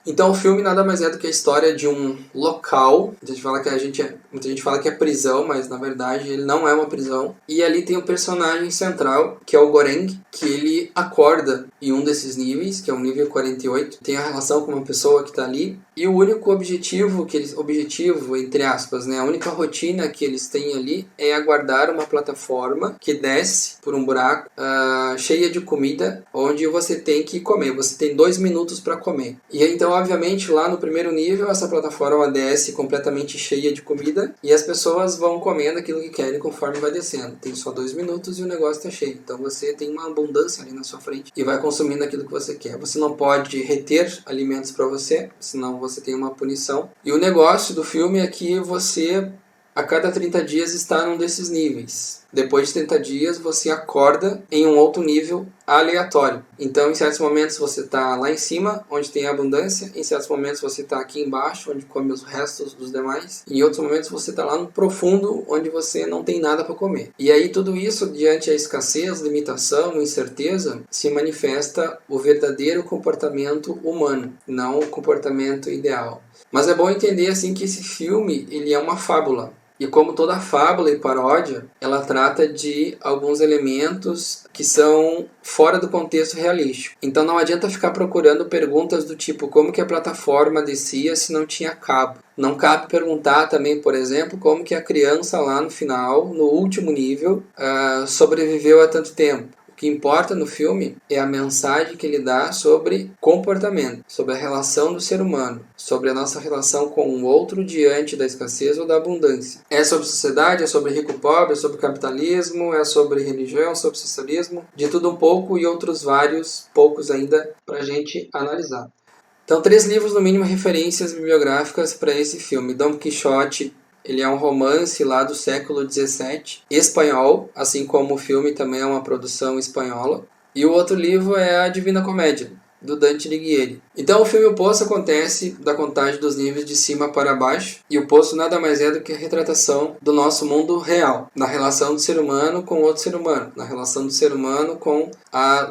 Então o filme nada mais é do que a história de um local. Muita gente fala que é prisão, mas na verdade ele não é uma prisão. E ali tem um personagem central, que é o Goreng, que ele acorda em um desses níveis, que é o nível 48. Tem a relação com uma pessoa que está ali. E o único objetivo, entre aspas, né, a única rotina que eles têm ali é aguardar uma plataforma que desce por um buraco cheia de comida, onde você tem que comer. Você tem 2 minutos para comer. E então, obviamente, lá no primeiro nível, essa plataforma desce completamente cheia de comida e as pessoas vão comendo aquilo que querem conforme vai descendo. Tem só 2 minutos e o negócio está cheio. Então você tem uma abundância ali na sua frente e vai consumindo aquilo que você quer. Você não pode reter alimentos para você, senão você tem uma punição. E o negócio do filme é que você, a cada 30 dias, está num desses níveis. Depois de 30 dias, você acorda em um outro nível aleatório. Então, em certos momentos, você está lá em cima, onde tem abundância. Em certos momentos, você está aqui embaixo, onde come os restos dos demais. E em outros momentos, você está lá no profundo, onde você não tem nada para comer. E aí, tudo isso, diante da escassez, limitação, incerteza, se manifesta o verdadeiro comportamento humano, não o comportamento ideal. Mas é bom entender assim que esse filme ele é uma fábula. E como toda fábula e paródia, ela trata de alguns elementos que são fora do contexto realístico. Então não adianta ficar procurando perguntas do tipo como que a plataforma descia se não tinha cabo. Não cabe perguntar também, por exemplo, como que a criança lá no final, no último nível, sobreviveu há tanto tempo. O que importa no filme é a mensagem que ele dá sobre comportamento, sobre a relação do ser humano, sobre a nossa relação com o outro diante da escassez ou da abundância. É sobre sociedade, é sobre rico-pobre, é sobre capitalismo, é sobre religião, sobre socialismo, de tudo um pouco e outros vários poucos ainda para a gente analisar. Então, 3 livros, no mínimo, referências bibliográficas para esse filme. Dom Quixote, ele é um romance lá do século XVII, espanhol, assim como o filme também é uma produção espanhola. E o outro livro é A Divina Comédia, do Dante Alighieri. Então o filme O Poço acontece da contagem dos níveis de cima para baixo, e o Poço nada mais é do que a retratação do nosso mundo real, na relação do ser humano com outro ser humano, na relação do ser humano com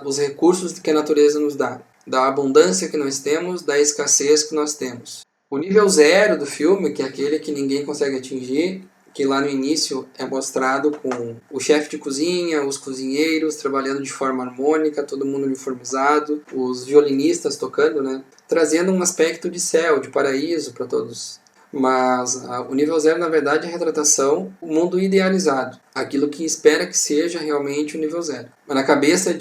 os recursos que a natureza nos dá, da abundância que nós temos, da escassez que nós temos. O nível 0 do filme, que é aquele que ninguém consegue atingir, que lá no início é mostrado com o chefe de cozinha, os cozinheiros trabalhando de forma harmônica, todo mundo uniformizado, os violinistas tocando, né? Trazendo um aspecto de céu, de paraíso para todos. Mas o nível 0, na verdade, é a retratação, o mundo idealizado, aquilo que espera que seja realmente o nível 0. Mas na cabeça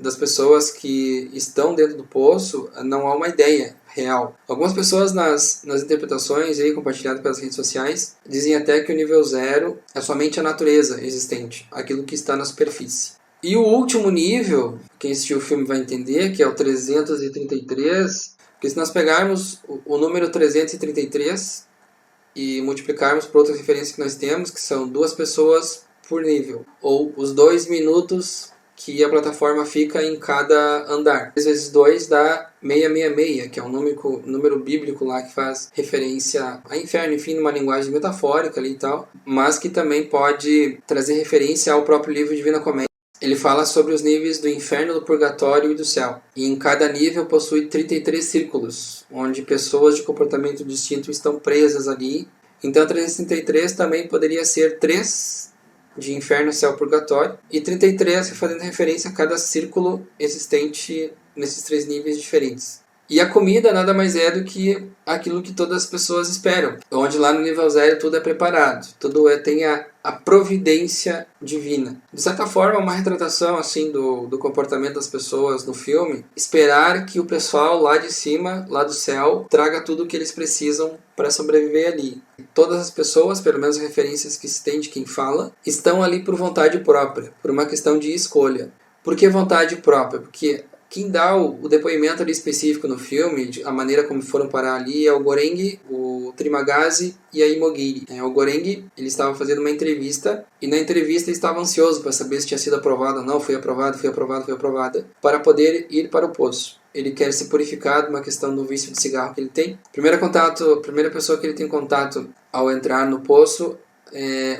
das pessoas que estão dentro do poço, não há uma ideia real. Algumas pessoas nas interpretações aí compartilhadas pelas redes sociais dizem até que o nível 0 é somente a natureza existente, aquilo que está na superfície. E o último nível, quem assistiu o filme vai entender, que é o 333, porque se nós pegarmos o número 333 e multiplicarmos por outras referências que nós temos, que são 2 pessoas por nível, ou os 2 minutos que a plataforma fica em cada andar. 3 vezes 2 dá 666, que é um número bíblico lá que faz referência a inferno, enfim, numa linguagem metafórica ali e tal, mas que também pode trazer referência ao próprio livro Divina Comédia. Ele fala sobre os níveis do inferno, do purgatório e do céu. E em cada nível possui 33 círculos, onde pessoas de comportamento distinto estão presas ali. Então 333 também poderia ser 3 de inferno, céu, purgatório, e 33 fazendo referência a cada círculo existente nesses 3 níveis diferentes. E a comida nada mais é do que aquilo que todas as pessoas esperam, onde lá no nível 0 tudo é preparado, tem a providência divina. De certa forma, uma retratação assim do comportamento das pessoas no filme, esperar que o pessoal lá de cima, lá do céu, traga tudo o que eles precisam para sobreviver ali. Todas as pessoas, pelo menos referências que se tem de quem fala, estão ali por vontade própria, por uma questão de escolha. Por que vontade própria? Porque quem dá o depoimento ali específico no filme, a maneira como foram parar ali, é o Goreng, o Trimagazi e a Imogiri. O Goreng, ele estava fazendo uma entrevista, e na entrevista ele estava ansioso para saber se tinha sido aprovado ou não, foi aprovado, para poder ir para o poço. Ele quer se purificar de uma questão do vício de cigarro que ele tem. Primeira pessoa que ele tem contato ao entrar no poço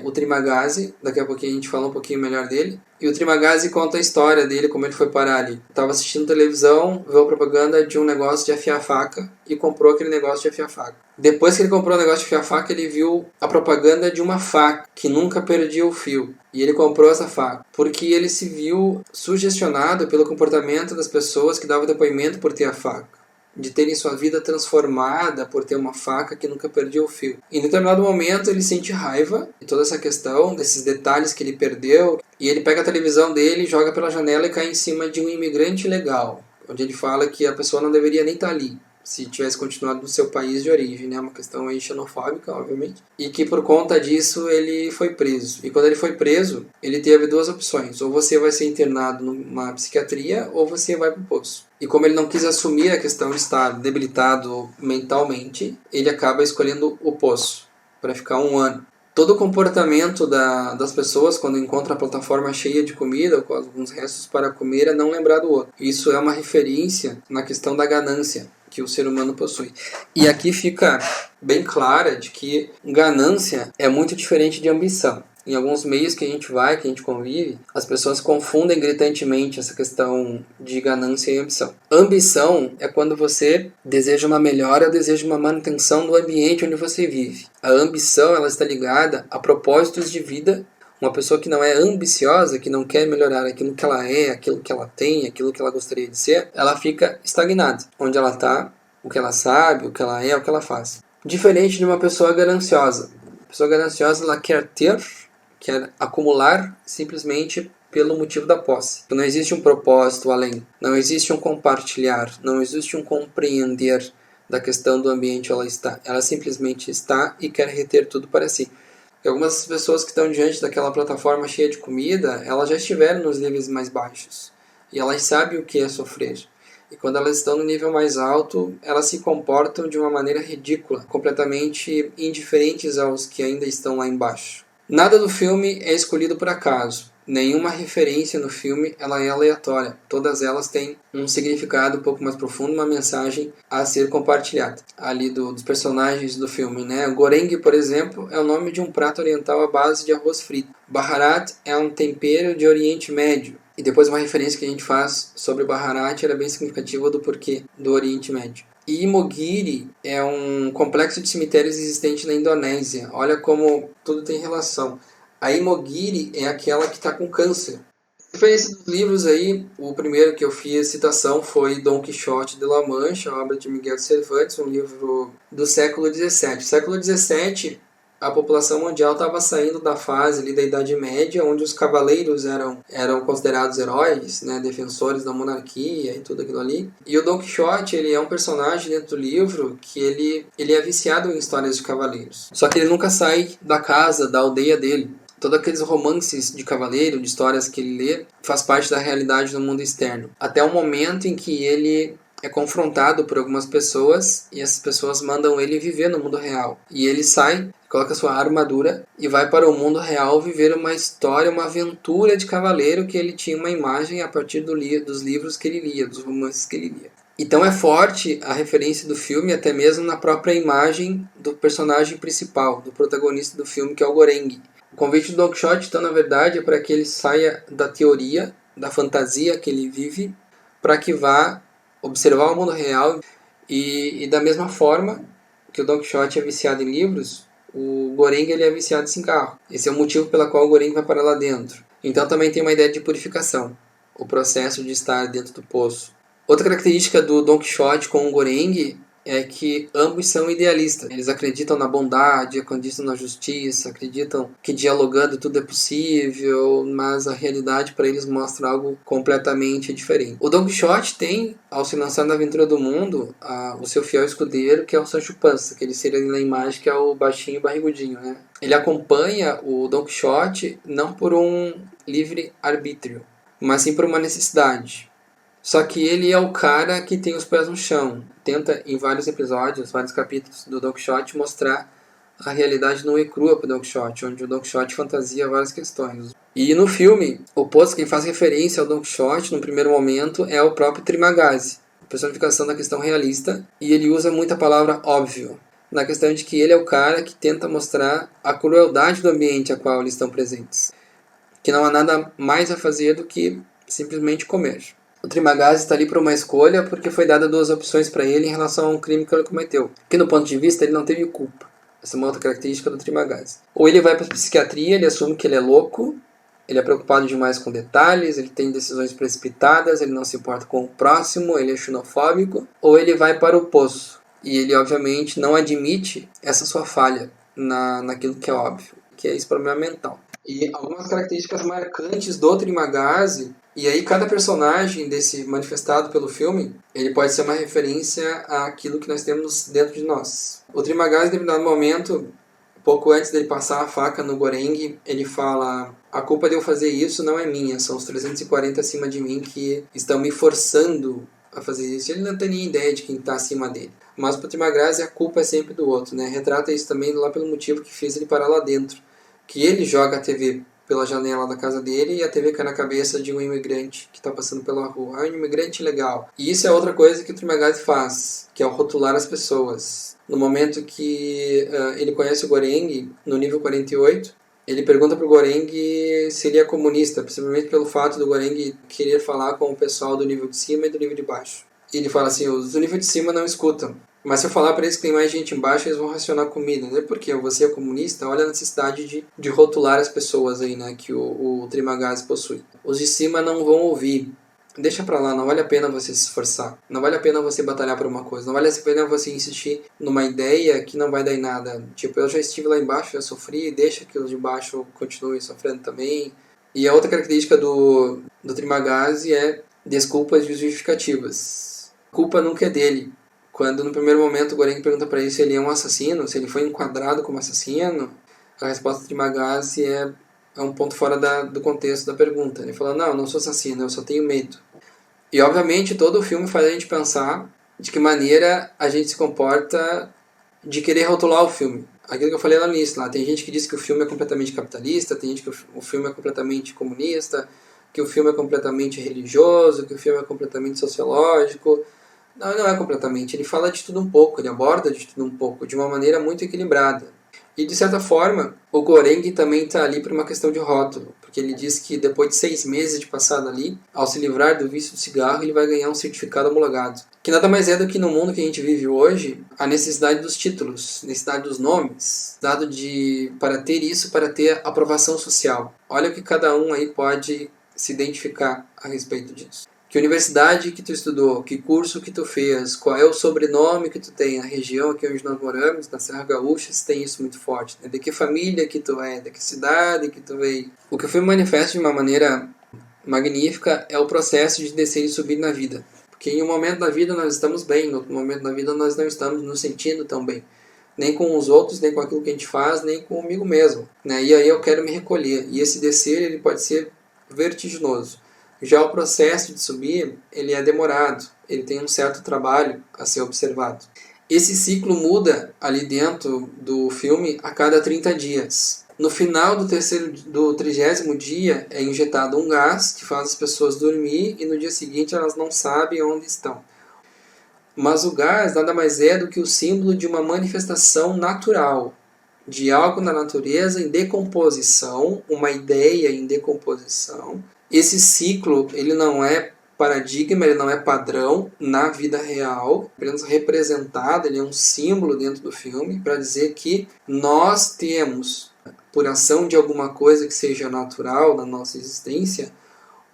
o Trimagazzi. Daqui a pouquinho a gente fala um pouquinho melhor dele. E o Trimagazzi conta a história dele, como ele foi parar ali. Estava assistindo televisão, viu a propaganda de um negócio de afiar faca e comprou aquele negócio de afiar faca. Depois que ele comprou o negócio de afiar faca, ele viu a propaganda de uma faca que nunca perdia o fio. E ele comprou essa faca porque ele se viu sugestionado pelo comportamento das pessoas que davam depoimento por ter a faca, de terem sua vida transformada por ter uma faca que nunca perdia o fio. Em determinado momento ele sente raiva de toda essa questão, desses detalhes que ele perdeu, e ele pega a televisão dele, joga pela janela e cai em cima de um imigrante ilegal, onde ele fala que a pessoa não deveria nem estar ali, se tivesse continuado no seu país de origem, né? Uma questão aí xenofóbica, obviamente. E que por conta disso ele foi preso. E quando ele foi preso, ele teve duas opções. Ou você vai ser internado numa psiquiatria, ou você vai pro poço. E como ele não quis assumir a questão de estar debilitado mentalmente, ele acaba escolhendo o poço, para ficar 1 ano. Todo o comportamento das pessoas quando encontra a plataforma cheia de comida ou com alguns restos para comer é não lembrar do outro. Isso é uma referência na questão da ganância que o ser humano possui. E aqui fica bem clara de que ganância é muito diferente de ambição. Em alguns meios que a gente vai, que a gente convive, as pessoas confundem gritantemente essa questão de ganância e ambição. Ambição é quando você deseja uma melhora, deseja uma manutenção do ambiente onde você vive. A ambição, ela está ligada a propósitos de vida. Uma pessoa que não é ambiciosa, que não quer melhorar aquilo que ela é, aquilo que ela tem, aquilo que ela gostaria de ser, ela fica estagnada. Onde ela está, o que ela sabe, o que ela é, o que ela faz. Diferente de uma pessoa gananciosa. A pessoa gananciosa, ela quer ter, quer acumular simplesmente pelo motivo da posse. Não existe um propósito além. Não existe um compartilhar. Não existe um compreender da questão do ambiente onde ela está. Ela simplesmente está e quer reter tudo para si. E algumas pessoas que estão diante daquela plataforma cheia de comida, elas já estiveram nos níveis mais baixos. E elas sabem o que é sofrer. E quando elas estão no nível mais alto, elas se comportam de uma maneira ridícula, completamente indiferentes aos que ainda estão lá embaixo. Nada do filme é escolhido por acaso. Nenhuma referência no filme ela é aleatória. Todas elas têm um significado um pouco mais profundo, uma mensagem a ser compartilhada ali dos personagens do filme, né? Goreng, por exemplo, é o nome de um prato oriental à base de arroz frito. Baharat é um tempero de Oriente Médio. E depois uma referência que a gente faz sobre o Baharat era bem significativa do porquê do Oriente Médio. E Imogiri é um complexo de cemitérios existente na Indonésia. Olha como tudo tem relação. A Imogiri é aquela que está com câncer. A referência dos livros aí, o primeiro que eu fiz citação foi Dom Quixote de La Mancha, obra de Miguel de Cervantes, um livro do século XVII. Século XVII, a população mundial estava saindo da fase ali da Idade Média, onde os cavaleiros eram considerados heróis, né, defensores da monarquia e tudo aquilo ali. E o Dom Quixote, ele é um personagem dentro do livro que ele é viciado em histórias de cavaleiros. Só que ele nunca sai da casa, da aldeia dele. Todos aqueles romances de cavaleiro, de histórias que ele lê, faz parte da realidade do mundo externo. Até o momento em que ele é confrontado por algumas pessoas e essas pessoas mandam ele viver no mundo real. E ele sai, coloca sua armadura e vai para o mundo real viver uma história, uma aventura de cavaleiro que ele tinha uma imagem a partir dos livros que ele lia, dos romances que ele lia. Então é forte a referência do filme, até mesmo na própria imagem do personagem principal, do protagonista do filme, que é o Goreng. O convite do Don Quixote, então, na verdade, é para que ele saia da teoria, da fantasia que ele vive, para que vá observar o mundo real. E da mesma forma que o Don Quixote é viciado em livros, o Goreng ele é viciado em cigarro. Esse é o motivo pelo qual o Goreng vai para lá dentro. Então também tem uma ideia de purificação, o processo de estar dentro do poço. Outra característica do Don Quixote com o Goreng é que ambos são idealistas. Eles acreditam na bondade, acreditam na justiça, acreditam que dialogando tudo é possível, mas a realidade para eles mostra algo completamente diferente. O Don Quixote tem, ao se lançar na aventura do mundo, o seu fiel escudeiro, que é o Sancho Panza, que ele seria na imagem que é o baixinho barrigudinho, né? Ele acompanha o Don Quixote não por um livre arbítrio, mas sim por uma necessidade. Só que ele é o cara que tem os pés no chão. Tenta, em vários episódios, vários capítulos do Don Quixote, mostrar a realidade nua e crua para o Don Quixote, onde o Don Quixote fantasia várias questões. E no filme, o poço, quem faz referência ao Don Quixote, no primeiro momento, é o próprio Trimagazzi, a personificação da questão realista, e ele usa muito a palavra óbvio. na questão de que ele é o cara que tenta mostrar a crueldade do ambiente a qual eles estão presentes. Que não há nada mais a fazer do que simplesmente comer. O Trimagazzi está ali por uma escolha porque foi dada duas opções para ele em relação a um crime que ele cometeu. Que no ponto de vista ele não teve culpa. Essa é uma outra característica do Trimagazzi. Ou ele vai para a psiquiatria, ele assume que ele é louco, ele é preocupado demais com detalhes, ele tem decisões precipitadas, ele não se importa com o próximo, ele é xenofóbico. Ou ele vai para o poço. E ele obviamente não admite essa sua falha naquilo que é óbvio, que é esse problema mental. E algumas características marcantes do Trimagazzi, e aí cada personagem desse manifestado pelo filme, ele pode ser uma referência àquilo que nós temos dentro de nós. O Trimagazzi, em determinado momento, pouco antes dele passar a faca no Goreng, ele fala: a culpa de eu fazer isso não é minha, são os 340 acima de mim que estão me forçando a fazer isso. Ele não tem nem ideia de quem está acima dele. Mas para o Trimagazzi a culpa é sempre do outro, né? Retrata isso também lá pelo motivo que fez ele parar lá dentro. Que ele joga a TV pela janela da casa dele e a TV cai na cabeça de um imigrante que está passando pela rua. Ah, um imigrante legal. E isso é outra coisa que o Trimagazzi faz, que é o rotular as pessoas. No momento que ele conhece o Goreng, no nível 48, ele pergunta para o Goreng se ele é comunista, principalmente pelo fato do Goreng querer falar com o pessoal do nível de cima e do nível de baixo. E ele fala assim: os do nível de cima não escutam. Mas se eu falar para eles que tem mais gente embaixo, eles vão racionar comida, né? Porque você é comunista, olha a necessidade de rotular as pessoas aí, né? Que o Trimagazzi possui. Os de cima não vão ouvir. Deixa pra lá, não vale a pena você se esforçar. Não vale a pena você batalhar por uma coisa. Não vale a pena você insistir numa ideia que não vai dar em nada. Tipo, eu já estive lá embaixo, já sofri, deixa que os de baixo continuem sofrendo também. E a outra característica do Trimagazzi é desculpas e justificativas. A culpa nunca é dele. Quando no primeiro momento o Goreng pergunta para ele se ele é um assassino, se ele foi enquadrado como assassino, a resposta de Trimagazzi é um ponto fora do contexto da pergunta. Ele fala: não, eu não sou assassino, eu só tenho medo. E obviamente todo o filme faz a gente pensar de que maneira a gente se comporta de querer rotular o filme. Aquilo que eu falei lá no início, lá, tem gente que diz que o filme é completamente capitalista, tem gente que o filme é completamente comunista, que o filme é completamente religioso, que o filme é completamente sociológico. Não, não é completamente. Ele fala de tudo um pouco, ele aborda de tudo um pouco, de uma maneira muito equilibrada. E, de certa forma, o Goreng também está ali por uma questão de rótulo, porque ele diz que depois de 6 meses de passado ali, ao se livrar do vício do cigarro, ele vai ganhar um certificado homologado. Que nada mais é do que no mundo que a gente vive hoje, a necessidade dos títulos, necessidade dos nomes, dado para ter isso, para ter aprovação social. Olha o que cada um aí pode se identificar a respeito disso. Que universidade que tu estudou, que curso que tu fez, qual é o sobrenome que tu tem, na região aqui onde nós moramos, na Serra Gaúcha, se tem isso muito forte, né? De que família que tu é, de que cidade que tu veio. O que o filme manifesta de uma maneira magnífica é o processo de descer e subir na vida. Porque em um momento da vida nós estamos bem, no outro momento da vida nós não estamos nos sentindo tão bem. Nem com os outros, nem com aquilo que a gente faz, nem comigo mesmo, né? E aí eu quero me recolher. E esse descer ele pode ser vertiginoso. Já o processo de subir, ele é demorado, ele tem um certo trabalho a ser observado. Esse ciclo muda ali dentro do filme a cada 30 dias. No final do 30º dia é injetado um gás que faz as pessoas dormir e no dia seguinte elas não sabem onde estão. Mas o gás nada mais é do que o símbolo de uma manifestação natural, de algo na natureza em decomposição, uma ideia em decomposição. Esse ciclo, ele não é paradigma, ele não é padrão na vida real, apenas representado, ele é um símbolo dentro do filme para dizer que nós temos, por ação de alguma coisa que seja natural na nossa existência,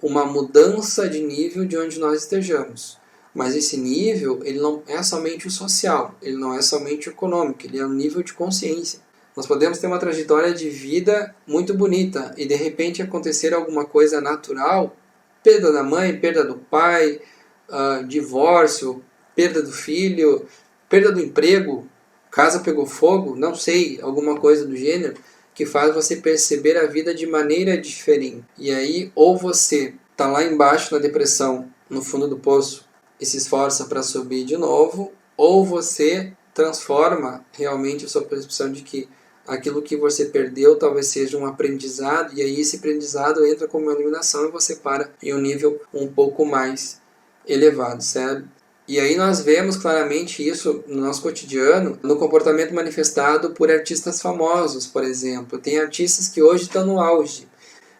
uma mudança de nível de onde nós estejamos. Mas esse nível, ele não é somente o social, ele não é somente o econômico, ele é um nível de consciência. Nós podemos ter uma trajetória de vida muito bonita e de repente acontecer alguma coisa natural, perda da mãe, perda do pai, divórcio, perda do filho, perda do emprego, casa pegou fogo, não sei, alguma coisa do gênero, que faz você perceber a vida de maneira diferente. E aí, ou você está lá embaixo na depressão, no fundo do poço, e se esforça para subir de novo, ou você transforma realmente a sua percepção de que aquilo que você perdeu talvez seja um aprendizado, e aí esse aprendizado entra como uma iluminação e você para em um nível um pouco mais elevado, certo? E aí nós vemos claramente isso no nosso cotidiano, no comportamento manifestado por artistas famosos, por exemplo. Tem artistas que hoje estão no auge.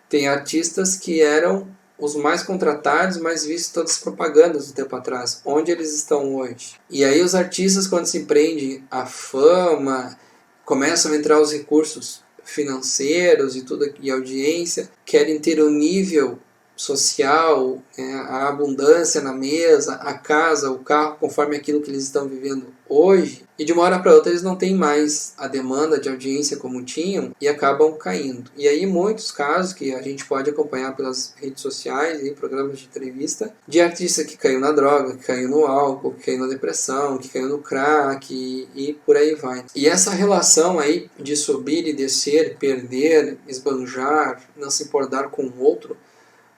Tem artistas que eram os mais contratados, mais vistos em todas as propagandas do tempo atrás. Onde eles estão hoje? E aí os artistas, quando se empreendem a fama, começam a entrar os recursos financeiros e tudo, e audiência, querem ter um nível social, a abundância na mesa, a casa, o carro, conforme aquilo que eles estão vivendo hoje, e de uma hora para outra eles não têm mais a demanda de audiência como tinham e acabam caindo. E aí muitos casos que a gente pode acompanhar pelas redes sociais e programas de entrevista de artista que caiu na droga, que caiu no álcool, que caiu na depressão, que caiu no crack e por aí vai. E essa relação aí de subir e descer, perder, esbanjar, não se importar com o outro,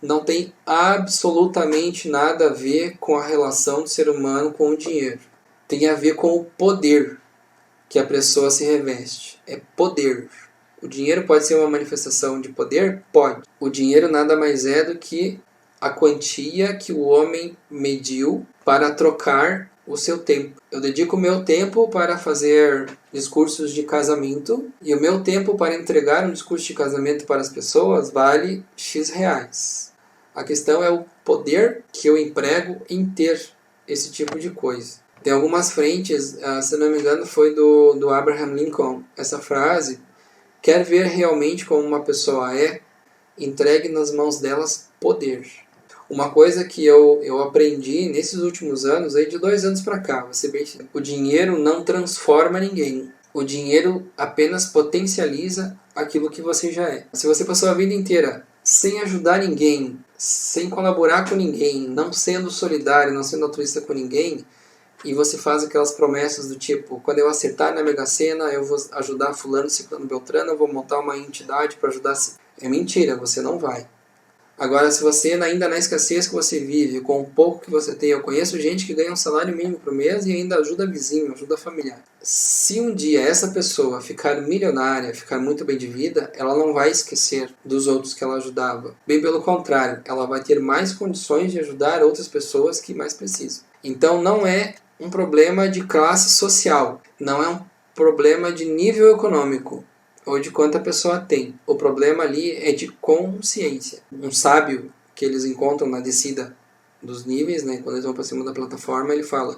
não tem absolutamente nada a ver com a relação do ser humano com o dinheiro. Tem a ver com o poder que a pessoa se reveste. É poder. O dinheiro pode ser uma manifestação de poder? Pode. O dinheiro nada mais é do que a quantia que o homem mediu para trocar o seu tempo. Eu dedico o meu tempo para fazer discursos de casamento e o meu tempo para entregar um discurso de casamento para as pessoas vale X reais. A questão é o poder que eu emprego em ter esse tipo de coisa. Tem algumas frentes, se não me engano foi do Abraham Lincoln, essa frase: quer ver realmente como uma pessoa é, entregue nas mãos delas poder. Uma coisa que eu aprendi nesses últimos anos, aí de 2 anos para cá, vou ser bem sincero, o dinheiro não transforma ninguém. O dinheiro apenas potencializa aquilo que você já é. Se você passou a vida inteira sem ajudar ninguém, sem colaborar com ninguém, não sendo solidário, não sendo altruísta com ninguém, e você faz aquelas promessas do tipo: quando eu acertar na Mega Sena, eu vou ajudar fulano, ciclano, beltrano, eu vou montar uma entidade para ajudar. É mentira, você não vai. Agora, se você ainda na escassez que você vive, com o pouco que você tem, eu conheço gente que ganha um salário mínimo por mês e ainda ajuda vizinho, ajuda familiar. Se um dia essa pessoa ficar milionária, ficar muito bem de vida, ela não vai esquecer dos outros que ela ajudava. Bem pelo contrário, ela vai ter mais condições de ajudar outras pessoas que mais precisam. Então não é um problema de classe social, não é um problema de nível econômico ou de quanto a pessoa tem. O problema ali é de consciência. Um sábio que eles encontram na descida dos níveis, né, quando eles vão para cima da plataforma, ele fala: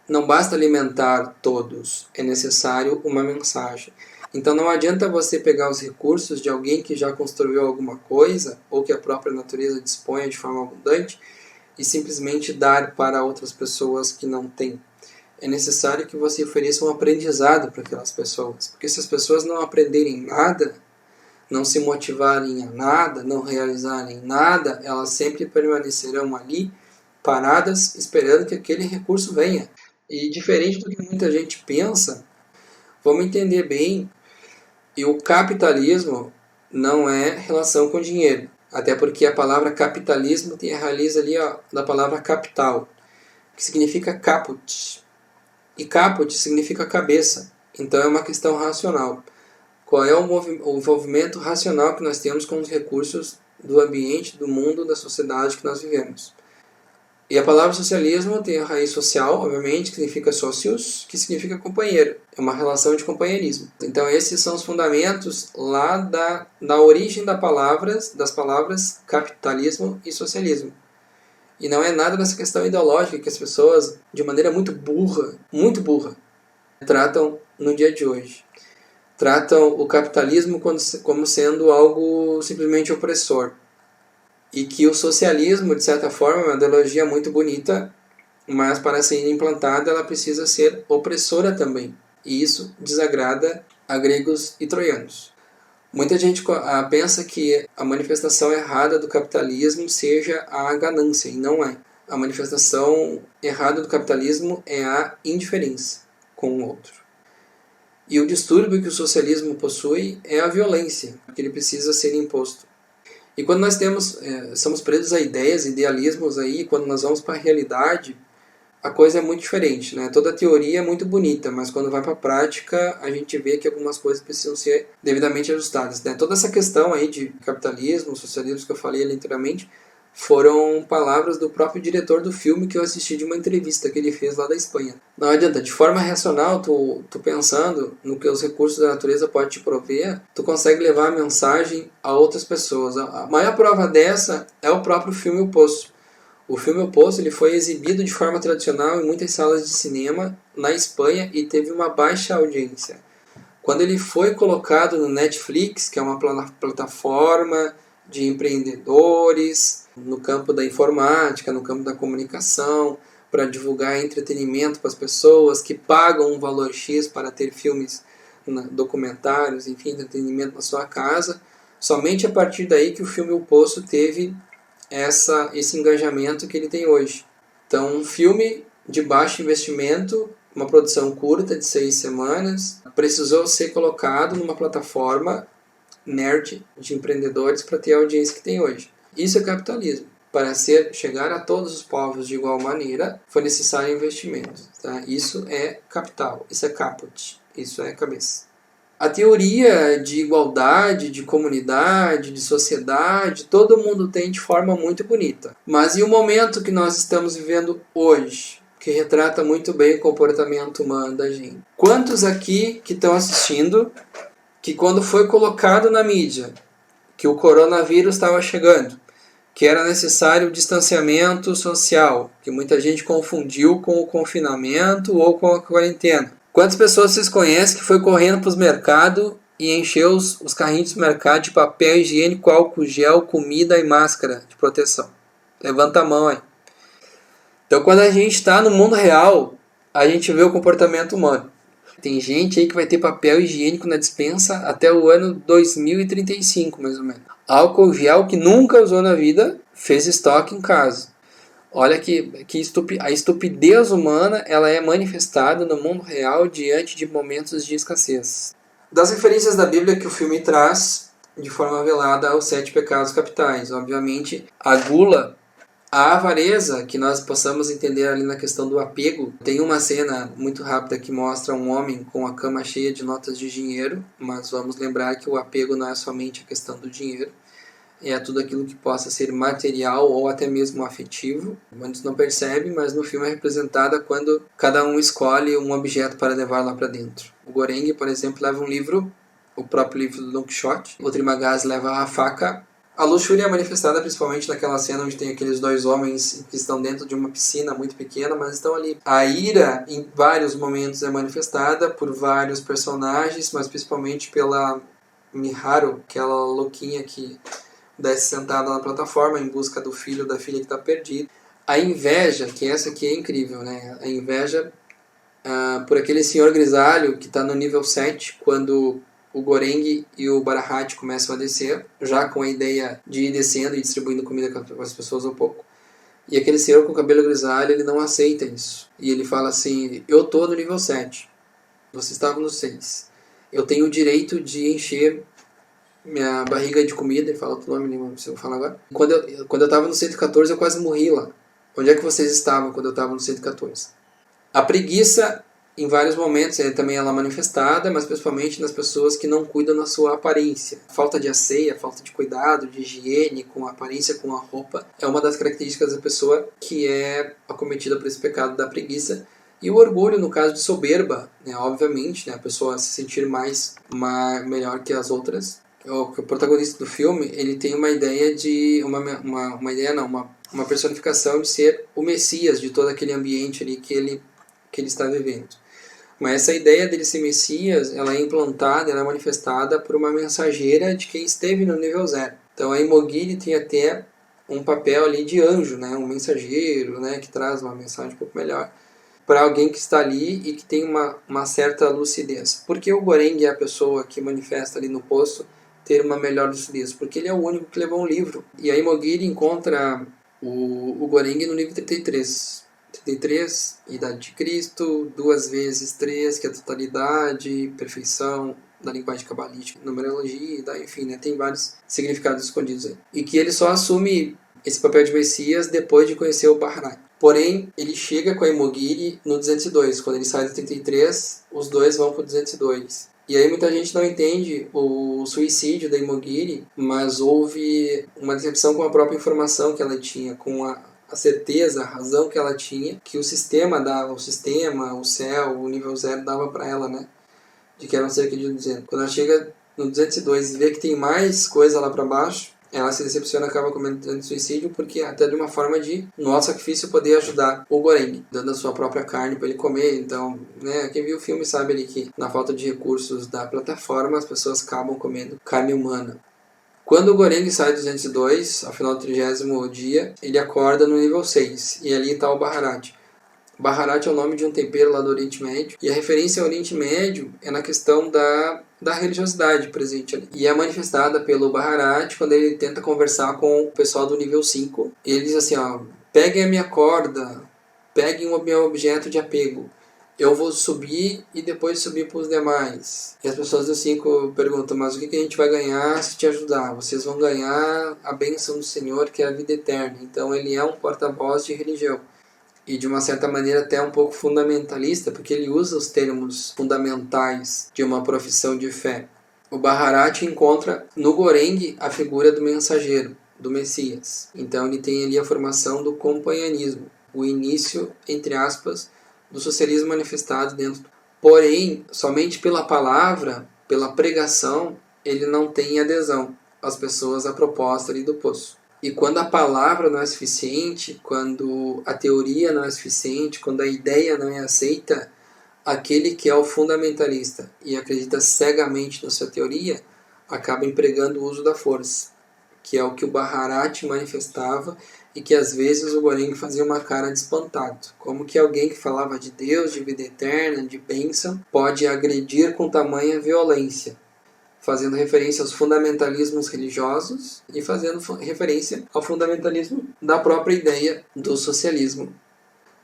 não basta alimentar todos, é necessário uma mensagem. Então não adianta você pegar os recursos de alguém que já construiu alguma coisa, ou que a própria natureza disponha de forma abundante, e simplesmente dar para outras pessoas que não têm. É necessário que você ofereça um aprendizado para aquelas pessoas. Porque se as pessoas não aprenderem nada, não se motivarem a nada, não realizarem nada, elas sempre permanecerão ali, paradas, esperando que aquele recurso venha. E diferente do que muita gente pensa, vamos entender bem, e o capitalismo não é relação com dinheiro. Até porque a palavra capitalismo tem a raiz ali da palavra capital, que significa caput. E caput significa cabeça, então é uma questão racional. Qual é o envolvimento racional que nós temos com os recursos do ambiente, do mundo, da sociedade que nós vivemos? E a palavra socialismo tem a raiz social, obviamente, que significa socius, que significa companheiro. É uma relação de companheirismo. Então esses são os fundamentos lá da origem das palavras capitalismo e socialismo. E não é nada nessa questão ideológica que as pessoas, de maneira muito burra, tratam no dia de hoje. Tratam o capitalismo como sendo algo simplesmente opressor. E que o socialismo, de certa forma, é uma ideologia muito bonita, mas para ser implantada ela precisa ser opressora também. E isso desagrada a gregos e troianos. Muita gente pensa que a manifestação errada do capitalismo seja a ganância, e não é. A manifestação errada do capitalismo é a indiferença com o outro. E o distúrbio que o socialismo possui é a violência, que ele precisa ser imposto. E quando nós somos presos a ideias, idealismos aí, quando nós vamos para a realidade, a coisa é muito diferente, né? Toda a teoria é muito bonita, mas quando vai para a prática, a gente vê que algumas coisas precisam ser devidamente ajustadas, né? Toda essa questão aí de capitalismo, socialismo que eu falei anteriormente, foram palavras do próprio diretor do filme que eu assisti de uma entrevista que ele fez lá da Espanha. Não adianta, de forma racional, tu pensando no que os recursos da natureza podem te prover, tu consegue levar a mensagem a outras pessoas. A maior prova dessa é o próprio filme O Poço. O filme O Poço ele foi exibido de forma tradicional em muitas salas de cinema na Espanha e teve uma baixa audiência. Quando ele foi colocado no Netflix, que é uma plataforma de empreendedores no campo da informática, no campo da comunicação, para divulgar entretenimento para as pessoas que pagam um valor X para ter filmes, documentários, enfim, entretenimento na sua casa, somente a partir daí que o filme O Poço teve esse engajamento que ele tem hoje. Então, um filme de baixo investimento, uma produção curta de 6 semanas, precisou ser colocado numa plataforma nerd de empreendedores para ter a audiência que tem hoje. Isso é capitalismo. Para chegar a todos os povos de igual maneira, foi necessário investimento. Tá? Isso é capital, isso é caput, isso é cabeça. A teoria de igualdade, de comunidade, de sociedade, todo mundo tem de forma muito bonita. Mas e o momento que nós estamos vivendo hoje? Que retrata muito bem o comportamento humano da gente. Quantos aqui que estão assistindo, que quando foi colocado na mídia que o coronavírus estava chegando, que era necessário o distanciamento social, que muita gente confundiu com o confinamento ou com a quarentena. Quantas pessoas vocês conhecem que foi correndo para os mercados e encheu os carrinhos do mercado de papel higiênico, álcool gel, comida e máscara de proteção? Levanta a mão aí. Então, quando a gente está no mundo real, a gente vê o comportamento humano. Tem gente aí que vai ter papel higiênico na despensa até o ano 2035, mais ou menos. Álcool gel que nunca usou na vida, fez estoque em casa. Olha que a estupidez humana ela é manifestada no mundo real diante de momentos de escassez. Das referências da Bíblia que o filme traz, de forma velada, aos 7 pecados capitais. Obviamente, a gula, a avareza, que nós possamos entender ali na questão do apego. Tem uma cena muito rápida que mostra um homem com a cama cheia de notas de dinheiro, mas vamos lembrar que o apego não é somente a questão do dinheiro, é tudo aquilo que possa ser material ou até mesmo afetivo. Muitos não percebem, mas no filme é representada quando cada um escolhe um objeto para levar lá para dentro. O Goreng, por exemplo, leva um livro, o próprio livro do Don Quixote. O Trimagaz leva a faca. A luxúria é manifestada principalmente naquela cena onde tem aqueles 2 homens que estão dentro de uma piscina muito pequena, mas estão ali. A ira, em vários momentos, é manifestada por vários personagens, mas principalmente pela Miharu, aquela louquinha que desce sentada na plataforma em busca do filho ou da filha que está perdido. A inveja, que essa aqui é incrível, né? A inveja por aquele senhor grisalho que está no nível 7, quando o Goreng e o Barahat começam a descer, já com a ideia de ir descendo e distribuindo comida com as pessoas um pouco. E aquele senhor com o cabelo grisalho, ele não aceita isso. E ele fala assim, eu estou no nível 7, você estava no 6. Eu tenho o direito de encher minha barriga de comida, ele fala outro nome, não sei falar agora. Quando eu estava no 114, eu quase morri lá. Onde é que vocês estavam quando eu estava no 114? A preguiça, em vários momentos, também ela é manifestada, mas principalmente nas pessoas que não cuidam da sua aparência. A falta de asseio, a falta de cuidado, de higiene com a aparência, com a roupa, é uma das características da pessoa que é acometida por esse pecado da preguiça. E o orgulho, no caso de soberba, né, obviamente, né, a pessoa se sentir melhor que as outras. O protagonista do filme, ele tem uma ideia de uma personificação de ser o Messias de todo aquele ambiente ali que ele está vivendo. Mas essa ideia dele ser Messias, ela é implantada, ela é manifestada por uma mensageira de quem esteve no nível 0. Então a Imogiri tem até um papel ali de anjo, né, um mensageiro, né, que traz uma mensagem um pouco melhor para alguém que está ali e que tem uma certa lucidez. Por que o Goreng é a pessoa que manifesta ali no poço ter uma melhor lucidez? Porque ele é o único que levou um livro. E a Imogiri encontra o Goreng no livro 33. 33, Idade de Cristo, 2 vezes 3, que é a totalidade, perfeição da linguagem cabalística, numerologia, enfim, né, tem vários significados escondidos aí. E que ele só assume esse papel de Messias depois de conhecer o Baharani. Porém, ele chega com a Imogiri no 202. Quando ele sai do 33, os dois vão para o 202. E aí muita gente não entende o suicídio da Imogiri, mas houve uma decepção com a própria informação que ela tinha, com a certeza, a razão que ela tinha, que o sistema dava, o céu, o nível zero dava para ela, né? De que era um ser que de 200. Quando ela chega no 202 e vê que tem mais coisa lá para baixo, ela se decepciona e acaba cometendo suicídio, porque até de uma forma de, no alto sacrifício, poder ajudar o Goreng, dando a sua própria carne para ele comer. Então, né, quem viu o filme sabe ali que, na falta de recursos da plataforma, as pessoas acabam comendo carne humana. Quando o Goreng sai do 202, ao final do 30º dia, ele acorda no nível 6, e ali está o Baharat. Baharat é o nome de um tempero lá do Oriente Médio, e a referência ao Oriente Médio é na questão da religiosidade presente ali. E é manifestada pelo Baharat quando ele tenta conversar com o pessoal do nível 5. Ele diz assim, ó, peguem a minha corda, peguem o meu objeto de apego. Eu vou subir e depois subir para os demais. E as pessoas do 5 perguntam, mas o que a gente vai ganhar se te ajudar? Vocês vão ganhar a bênção do Senhor, que é a vida eterna. Então ele é um porta-voz de religião. E de uma certa maneira até um pouco fundamentalista, porque ele usa os termos fundamentais de uma profissão de fé. O Baharat encontra no Goreng a figura do mensageiro, do Messias. Então ele tem ali a formação do companheirismo, o início, entre aspas, do socialismo manifestado dentro. Porém, somente pela palavra, pela pregação, ele não tem adesão às pessoas à proposta ali do poço. E quando a palavra não é suficiente, quando a teoria não é suficiente, quando a ideia não é aceita, aquele que é o fundamentalista e acredita cegamente na sua teoria, acaba empregando o uso da força, que é o que o Baharat manifestava e que às vezes o Goreng fazia uma cara de espantado. Como que alguém que falava de Deus, de vida eterna, de bênção, pode agredir com tamanha violência? Fazendo referência aos fundamentalismos religiosos e fazendo referência ao fundamentalismo da própria ideia do socialismo.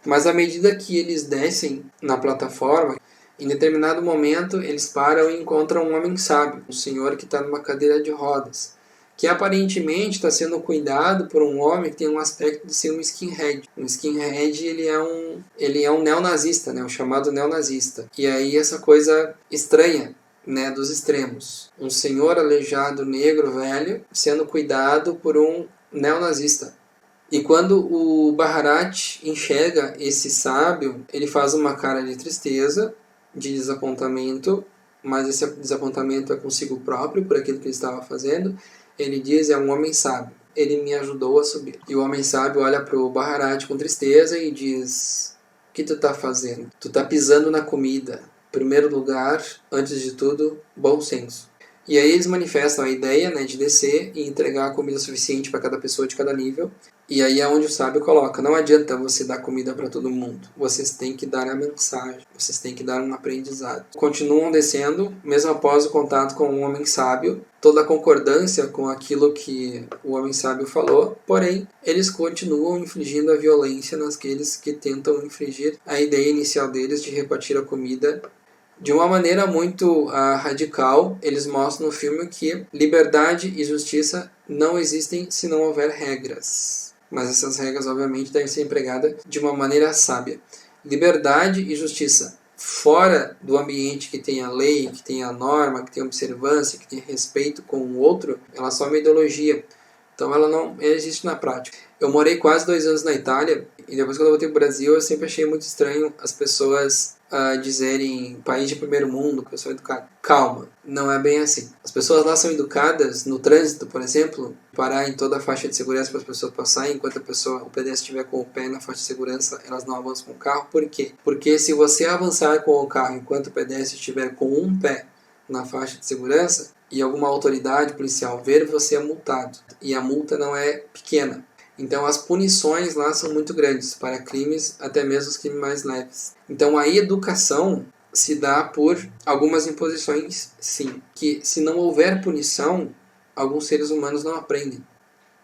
Mas à medida que eles descem na plataforma, em determinado momento eles param e encontram um homem sábio, um senhor que está numa cadeira de rodas, que aparentemente está sendo cuidado por um homem que tem um aspecto de ser um skinhead. Um skinhead ele é um neonazista, né, o chamado neonazista. E aí essa coisa estranha, né, dos extremos. Um senhor aleijado, negro, velho, sendo cuidado por um neonazista. E quando o Baharat enxerga esse sábio, ele faz uma cara de tristeza, de desapontamento, mas esse desapontamento é consigo próprio por aquilo que ele estava fazendo. Ele diz, é um homem sábio, ele me ajudou a subir. E o homem sábio olha para o Baharat com tristeza e diz, o que tu está fazendo? Tu está pisando na comida. Primeiro lugar, antes de tudo, bom senso. E aí eles manifestam a ideia, né, de descer e entregar comida suficiente para cada pessoa de cada nível. E aí é onde o sábio coloca, não adianta você dar comida para todo mundo. Vocês têm que dar a mensagem, vocês têm que dar um aprendizado. Continuam descendo, mesmo após o contato com o homem sábio, toda a concordância com aquilo que o homem sábio falou, porém, eles continuam infligindo a violência naqueles que tentam infligir a ideia inicial deles de repartir a comida. De uma maneira muito radical, eles mostram no filme que liberdade e justiça não existem se não houver regras. Mas essas regras, obviamente, devem ser empregadas de uma maneira sábia. Liberdade e justiça fora do ambiente que tem a lei, que tem a norma, que tem observância, que tem respeito com o outro, ela só é uma ideologia. Então ela não existe na prática. Eu morei quase 2 anos na Itália e depois quando eu voltei para o Brasil eu sempre achei muito estranho as pessoas dizerem país de primeiro mundo, pessoa educada. Calma, não é bem assim. As pessoas lá são educadas no trânsito, por exemplo, parar em toda a faixa de segurança para as pessoas passarem, enquanto o pedestre estiver com o pé na faixa de segurança, elas não avançam com o carro. Por quê? Porque se você avançar com o carro enquanto o pedestre estiver com um pé na faixa de segurança e alguma autoridade policial ver, você é multado. E a multa não é pequena. Então as punições lá são muito grandes para crimes, até mesmo os crimes mais leves. Então a educação se dá por algumas imposições, sim. Que se não houver punição, alguns seres humanos não aprendem.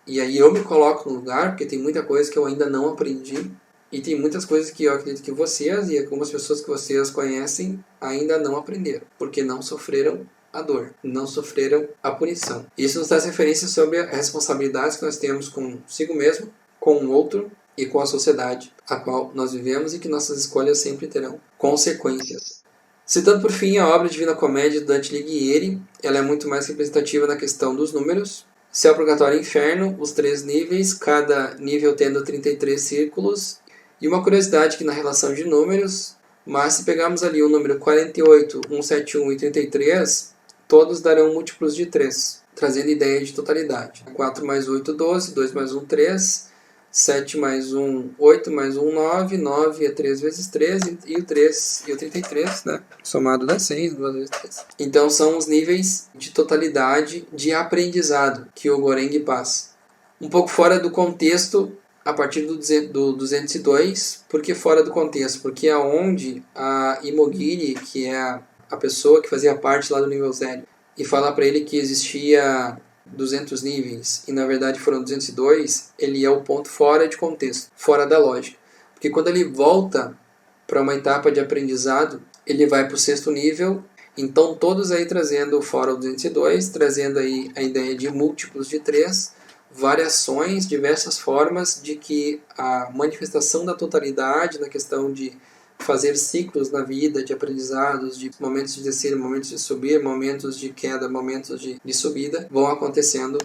E aí eu me coloco no lugar, porque tem muita coisa que eu ainda não aprendi. E tem muitas coisas que eu acredito que vocês e algumas pessoas que vocês conhecem ainda não aprenderam. Porque não sofreram a dor, não sofreram a punição. Isso nos traz referência sobre as responsabilidades que nós temos consigo mesmo, com o outro e com a sociedade a qual nós vivemos e que nossas escolhas sempre terão consequências. Citando por fim a obra Divina Comédia de Dante Alighieri, ela é muito mais representativa na questão dos números. Céu, Purgatório e Inferno, os 3 níveis, cada nível tendo 33 círculos. E uma curiosidade que na relação de números, mas se pegarmos ali o número 48, 171 e 33, todos darão múltiplos de 3, trazendo ideia de totalidade. 4 mais 8, 12, 2 mais 1, 3, 7 mais 1, 8 mais 1, 9, 9 é 3 vezes 3, e o 3 e o 33, né? Somado dá 6, 2 vezes 3. Então são os níveis de totalidade de aprendizado que o Goreng passa. Um pouco fora do contexto, a partir do 202, por que fora do contexto? Porque é onde a Imogiri, que é a pessoa que fazia parte lá do nível 0, e fala para ele que existia 200 níveis, e na verdade foram 202, ele é o ponto fora de contexto, fora da lógica. Porque quando ele volta para uma etapa de aprendizado, ele vai para o 6º nível, então todos aí trazendo fora o 202, trazendo aí a ideia de múltiplos de 3, variações, diversas formas de que a manifestação da totalidade na questão de fazer ciclos na vida, de aprendizados, de momentos de descer, momentos de subir, momentos de queda, momentos de subida, vão acontecendo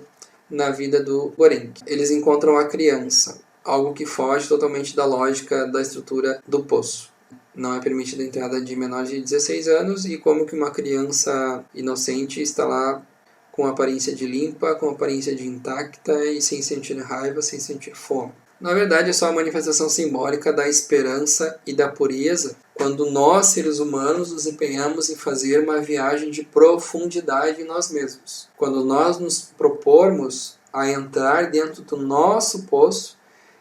na vida do Goreng. Eles encontram a criança, algo que foge totalmente da lógica da estrutura do poço. Não é permitida a entrada de menores de 16 anos, e como que uma criança inocente está lá com aparência de limpa, com aparência de intacta e sem sentir raiva, sem sentir fome. Na verdade, é só a manifestação simbólica da esperança e da pureza, quando nós, seres humanos, nos empenhamos em fazer uma viagem de profundidade em nós mesmos. Quando nós nos propormos a entrar dentro do nosso poço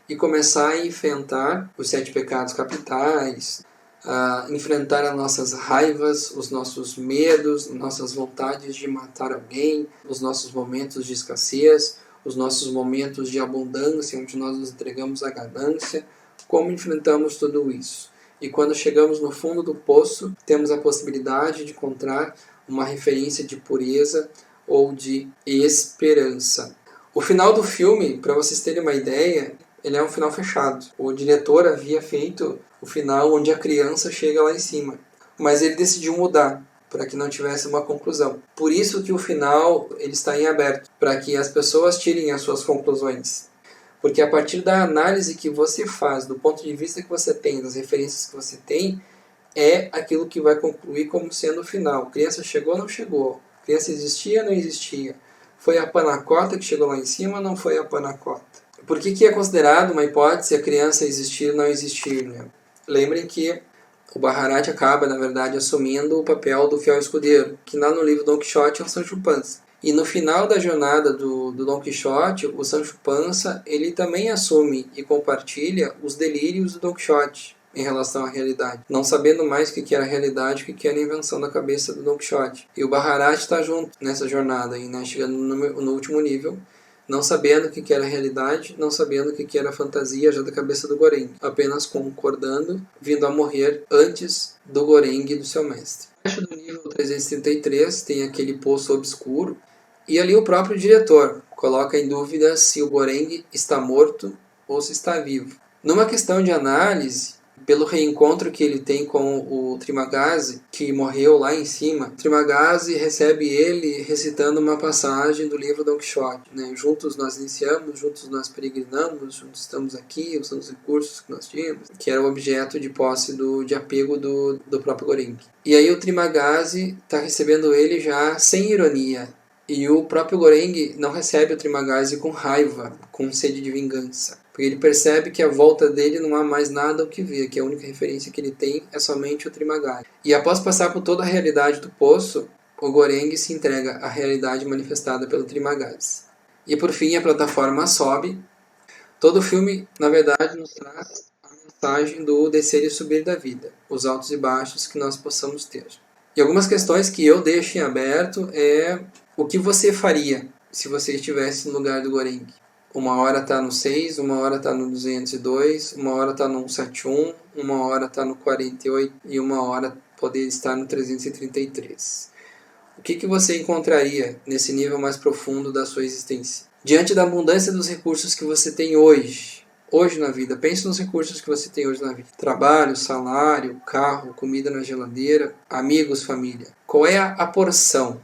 e começar a enfrentar os 7 pecados capitais, a enfrentar as nossas raivas, os nossos medos, nossas vontades de matar alguém, os nossos momentos de escassez, os nossos momentos de abundância, onde nós nos entregamos à ganância, como enfrentamos tudo isso. E quando chegamos no fundo do poço, temos a possibilidade de encontrar uma referência de pureza ou de esperança. O final do filme, para vocês terem uma ideia, ele é um final fechado. O diretor havia feito o final onde a criança chega lá em cima, mas ele decidiu mudar para que não tivesse uma conclusão. Por isso que o final ele está em aberto, para que as pessoas tirem as suas conclusões. Porque a partir da análise que você faz, do ponto de vista que você tem, das referências que você tem, é aquilo que vai concluir como sendo o final. A criança chegou ou não chegou? A criança existia ou não existia? Foi a panacota que chegou lá em cima ou não foi a panacota? Por que é considerado uma hipótese a criança existir ou não existir, né? Lembrem que o Baharati acaba, na verdade, assumindo o papel do fiel escudeiro, que lá no livro Don Quixote é o Sancho Panza. E no final da jornada do Don Quixote, o Sancho Panza, ele também assume e compartilha os delírios do Don Quixote em relação à realidade, não sabendo mais o que era a realidade, o que era a invenção da cabeça do Don Quixote. E o Baharati está junto nessa jornada, aí, né, chegando no último nível, não sabendo o que era a realidade, não sabendo o que era a fantasia já da cabeça do Goreng, apenas concordando, vindo a morrer antes do Goreng e do seu mestre. Abaixo do nível 333 tem aquele poço obscuro, e ali o próprio diretor coloca em dúvida se o Goreng está morto ou se está vivo. Numa questão de análise, pelo reencontro que ele tem com o Trimagasi, que morreu lá em cima, Trimagasi recebe ele recitando uma passagem do livro Don Quixote, né? Juntos nós iniciamos, juntos nós peregrinamos, juntos estamos aqui, usando os recursos que nós tínhamos, que era o objeto de posse de apego do próprio Goreng. E aí o Trimagasi está recebendo ele já sem ironia, e o próprio Goreng não recebe o Trimagasi com raiva, com sede de vingança. Porque ele percebe que à volta dele não há mais nada o que ver, que a única referência que ele tem é somente o Trimagasi. E após passar por toda a realidade do poço, o Goreng se entrega à realidade manifestada pelo Trimagasi. E por fim a plataforma sobe. Todo o filme, na verdade, nos traz a mensagem do descer e subir da vida, os altos e baixos que nós possamos ter. E algumas questões que eu deixo em aberto é o que você faria se você estivesse no lugar do Goreng. Uma hora está no 6, uma hora está no 202, uma hora está no 171, uma hora está no 48 e uma hora poder estar no 333. O que você encontraria nesse nível mais profundo da sua existência? Diante da abundância dos recursos que você tem hoje, hoje na vida. Pense nos recursos que você tem hoje na vida. Trabalho, salário, carro, comida na geladeira, amigos, família. Qual é a porção?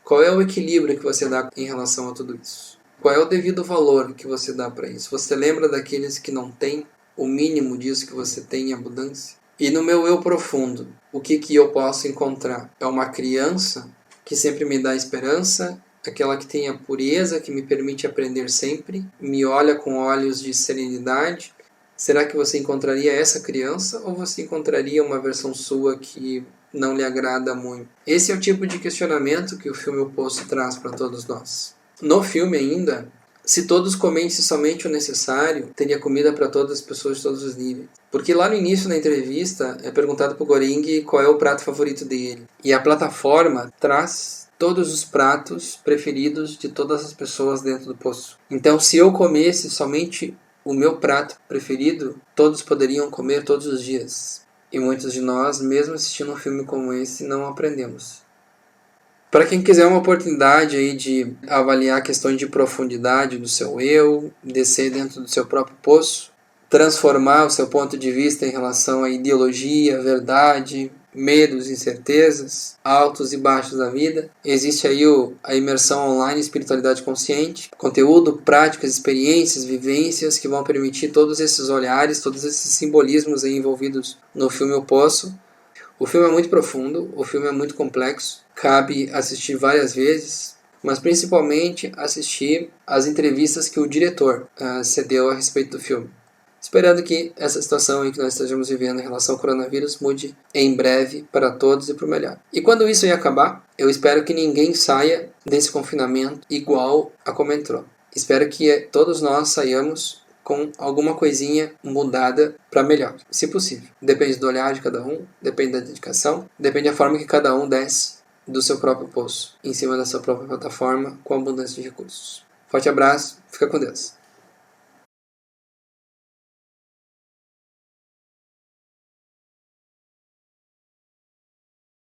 Qual é o equilíbrio que você dá em relação a tudo isso? Qual é o devido valor que você dá para isso? Você lembra daqueles que não têm o mínimo disso que você tem em abundância? E no meu eu profundo, o que eu posso encontrar? É uma criança que sempre me dá esperança, aquela que tem a pureza, que me permite aprender sempre, me olha com olhos de serenidade. Será que você encontraria essa criança ou você encontraria uma versão sua que não lhe agrada muito? Esse é o tipo de questionamento que o filme O Poço traz para todos nós. No filme ainda, se todos comessem somente o necessário, teria comida para todas as pessoas de todos os níveis. Porque lá no início da entrevista é perguntado para o Goreng qual é o prato favorito dele. E a plataforma traz todos os pratos preferidos de todas as pessoas dentro do poço. Então, se eu comesse somente o meu prato preferido, todos poderiam comer todos os dias. E muitos de nós, mesmo assistindo um filme como esse, não aprendemos. Para quem quiser uma oportunidade aí de avaliar questões de profundidade do seu eu, descer dentro do seu próprio poço, transformar o seu ponto de vista em relação à ideologia, verdade, medos, incertezas, altos e baixos da vida. Existe aí a imersão online Espiritualidade Consciente, conteúdo, práticas, experiências, vivências que vão permitir todos esses olhares, todos esses simbolismos aí envolvidos no filme O Poço. O filme é muito profundo, o filme é muito complexo, cabe assistir várias vezes, mas principalmente assistir as entrevistas que o diretor cedeu a respeito do filme. Esperando que essa situação aí que nós estejamos vivendo em relação ao coronavírus mude em breve para todos e para o melhor. E quando isso acabar, eu espero que ninguém saia desse confinamento igual a como entrou. Espero que todos nós saiamos com alguma coisinha mudada para melhor, se possível. Depende do olhar de cada um, depende da dedicação, depende da forma que cada um desce do seu próprio poço, em cima da sua própria plataforma, com abundância de recursos. Forte abraço, fica com Deus.